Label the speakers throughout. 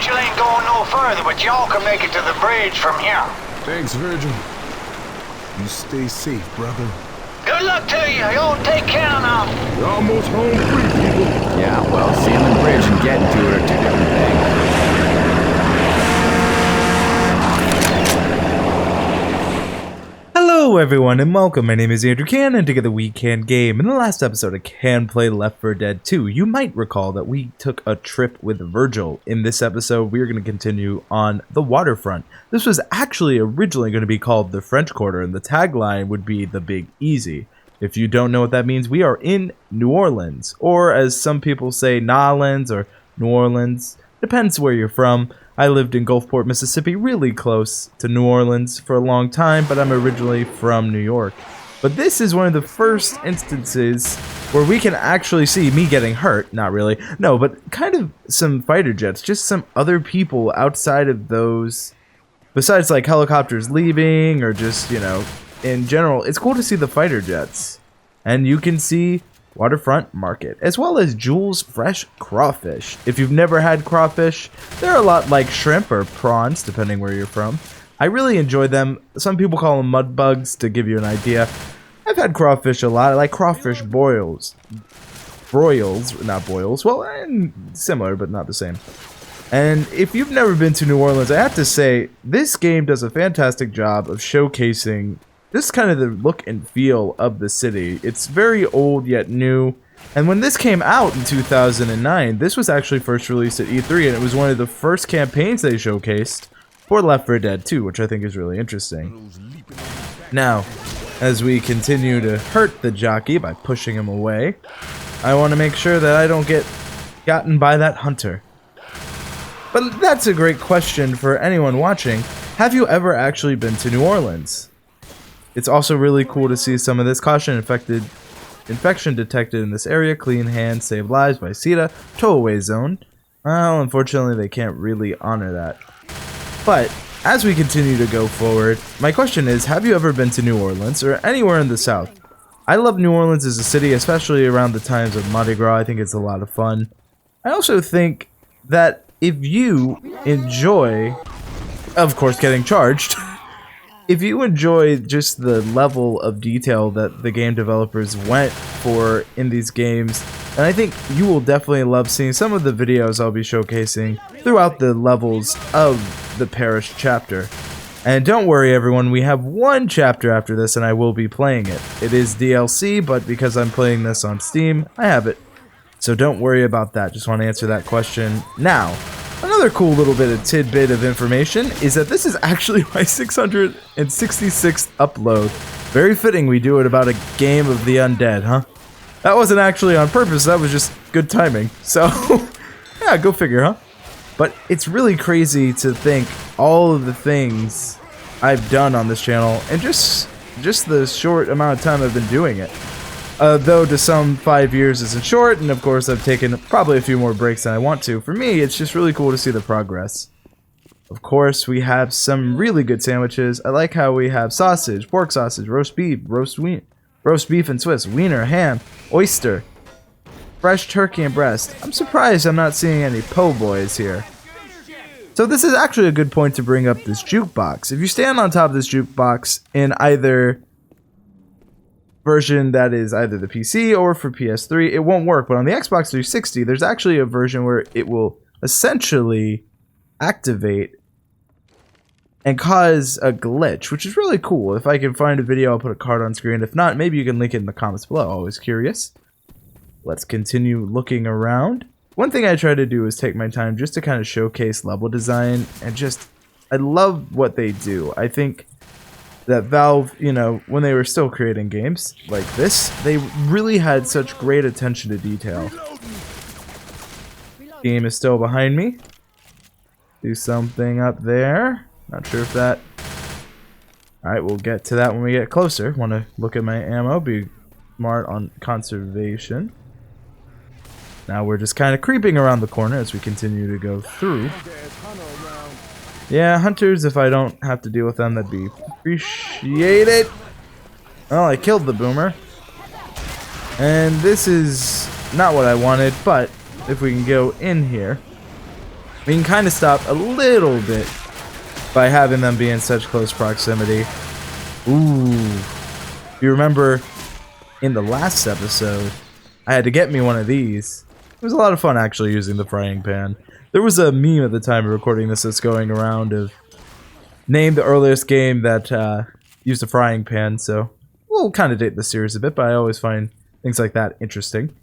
Speaker 1: Virgil ain't going no further, but y'all can make it to the bridge from here.
Speaker 2: Thanks, Virgil. You stay safe, brother.
Speaker 1: Good luck to you. Y'all take care now.
Speaker 2: You're almost home free, people.
Speaker 3: Yeah, well, seeing the bridge and getting to it are two different things.
Speaker 4: Hello everyone and welcome, my name is Andrew Can and together we can game. In the last episode of Can Play Left 4 Dead 2, you might recall that we took a trip with Virgil. In this episode, we are going to continue on the Waterfront. This was actually originally going to be called the French Quarter and the tagline would be the Big Easy. If you don't know what that means, we are in New Orleans, or as some people say, Nolans or New Orleans. Depends where you're from. I lived in Gulfport, Mississippi, really close to New Orleans for a long time, but I'm originally from New York. But this is one of the first instances where we can actually see me getting hurt. Not really. No, but kind of some fighter jets. Just some other people outside of those. Besides like helicopters leaving or just, you know, in general. It's cool to see the fighter jets. And you can see Waterfront Market, as well as Jules Fresh Crawfish. If you've never had crawfish, they're a lot like shrimp or prawns, depending where you're from. I really enjoy them. Some people call them mud bugs, to give you an idea. I've had crawfish a lot. I like crawfish boils. Broils, not boils. Well, similar, but not the same. And if you've never been to New Orleans, I have to say, this game does a fantastic job of showcasing this is kind of the look and feel of the city. It's very old yet new. And when this came out in 2009, this was actually first released at E3, and it was one of the first campaigns they showcased for Left 4 Dead 2, which I think is really interesting. Now, as we continue to hurt the jockey by pushing him away, I want to make sure that I don't get gotten by that hunter. But that's a great question for anyone watching. Have you ever actually been to New Orleans? It's also really cool to see some of this. Caution infection detected in this area. Clean hands save lives by CETA. Towaway zone. Well, unfortunately, they can't really honor that. But as we continue to go forward, my question is, have you ever been to New Orleans or anywhere in the South? I love New Orleans as a city, especially around the times of Mardi Gras. I think it's a lot of fun. I also think that if you enjoy, of course, getting charged, if you enjoy just the level of detail that the game developers went for in these games, then I think you will definitely love seeing some of the videos I'll be showcasing throughout the levels of the Parish chapter. And don't worry everyone, we have one chapter after this and I will be playing it. It is DLC, but because I'm playing this on Steam, I have it. So don't worry about that, just want to answer that question now. Another cool little bit of tidbit of information is that this is actually my 666th upload. Very fitting we do it about a game of the undead, huh? That wasn't actually on purpose, that was just good timing. So, yeah, go figure, huh? But it's really crazy to think all of the things I've done on this channel and just the short amount of time I've been doing it. Though to some 5 years isn't short, and of course I've taken probably a few more breaks than I want to. For me, it's just really cool to see the progress. Of course, we have some really good sandwiches. I like how we have sausage, pork sausage, roast beef, roast beef and Swiss, wiener, ham, oyster, fresh turkey and breast. I'm surprised I'm not seeing any po' boys here. So this is actually a good point to bring up this jukebox. If you stand on top of this jukebox in either version that is either the PC or for PS3, it won't work. But on the Xbox 360, there's actually a version where it will essentially activate and cause a glitch, which is really cool. If I can find a video, I'll put a card on screen. If not, maybe you can link it in the comments below. Always curious. Let's continue looking around. One thing I try to do is take my time just to kind of showcase level design and just, I love what they do. I think that Valve, you know, when they were still creating games like this, they really had such great attention to detail. Game is still behind me. Do something up there. Not sure if that... Alright, we'll get to that when we get closer. Want to look at my ammo, be smart on conservation. Now we're just kind of creeping around the corner as we continue to go through. Yeah, hunters, if I don't have to deal with them, that'd be appreciated. Well, I killed the boomer. And this is not what I wanted, but if we can go in here. We can kind of stop a little bit by having them be in such close proximity. Ooh. If you remember in the last episode, I had to get me one of these. It was a lot of fun actually using the frying pan. There was a meme at the time of recording this that's going around of name the earliest game that used a frying pan, so we'll kind of date the series a bit, but I always find things like that interesting.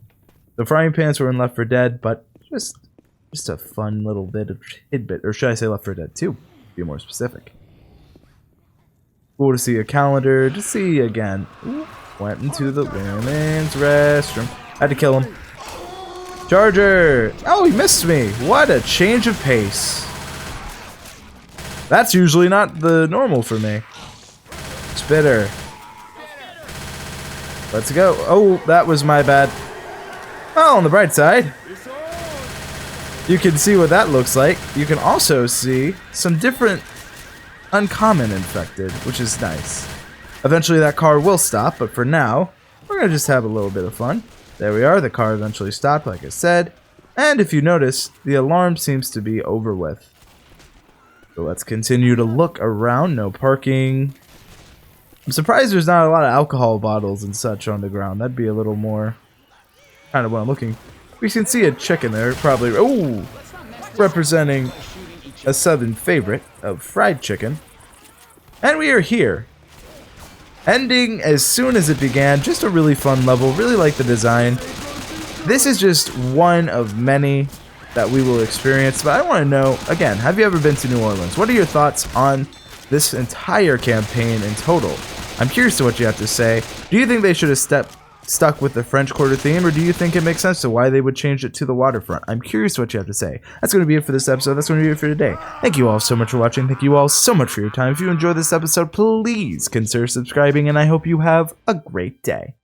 Speaker 4: The frying pans were in Left 4 Dead, but just a fun little bit of tidbit, or should I say Left 4 Dead 2, to be more specific. Cool to see a calendar, to see again. Ooh, went into the women's restroom. Had to kill him. Charger! Oh, he missed me! What a change of pace. That's usually not the normal for me. Spitter. Let's go. Oh, that was my bad. Well, on the bright side, you can see what that looks like. You can also see some different uncommon infected, which is nice. Eventually that car will stop, but for now, we're going to just have a little bit of fun. There we are, the car eventually stopped, like I said. And if you notice, the alarm seems to be over with. So let's continue to look around. No parking. I'm surprised there's not a lot of alcohol bottles and such on the ground. That'd be a little more kind of what I'm looking. We can see a chicken there, probably. Oh, representing a southern favorite of fried chicken. And we are here. Ending as soon as it began. Just a really fun level. Really like the design. This is just one of many that we will experience. But I want to know, again, have you ever been to New Orleans? What are your thoughts on this entire campaign in total? I'm curious to what you have to say. Do you think they should have stuck with the French Quarter theme, or do you think it makes sense to why they would change it to the Waterfront? I'm curious what you have to say. That's going to be it for this episode. That's going to be it for today. Thank you all so much for watching. Thank you all so much for your time. If you enjoyed this episode, please consider subscribing, and I hope you have a great day.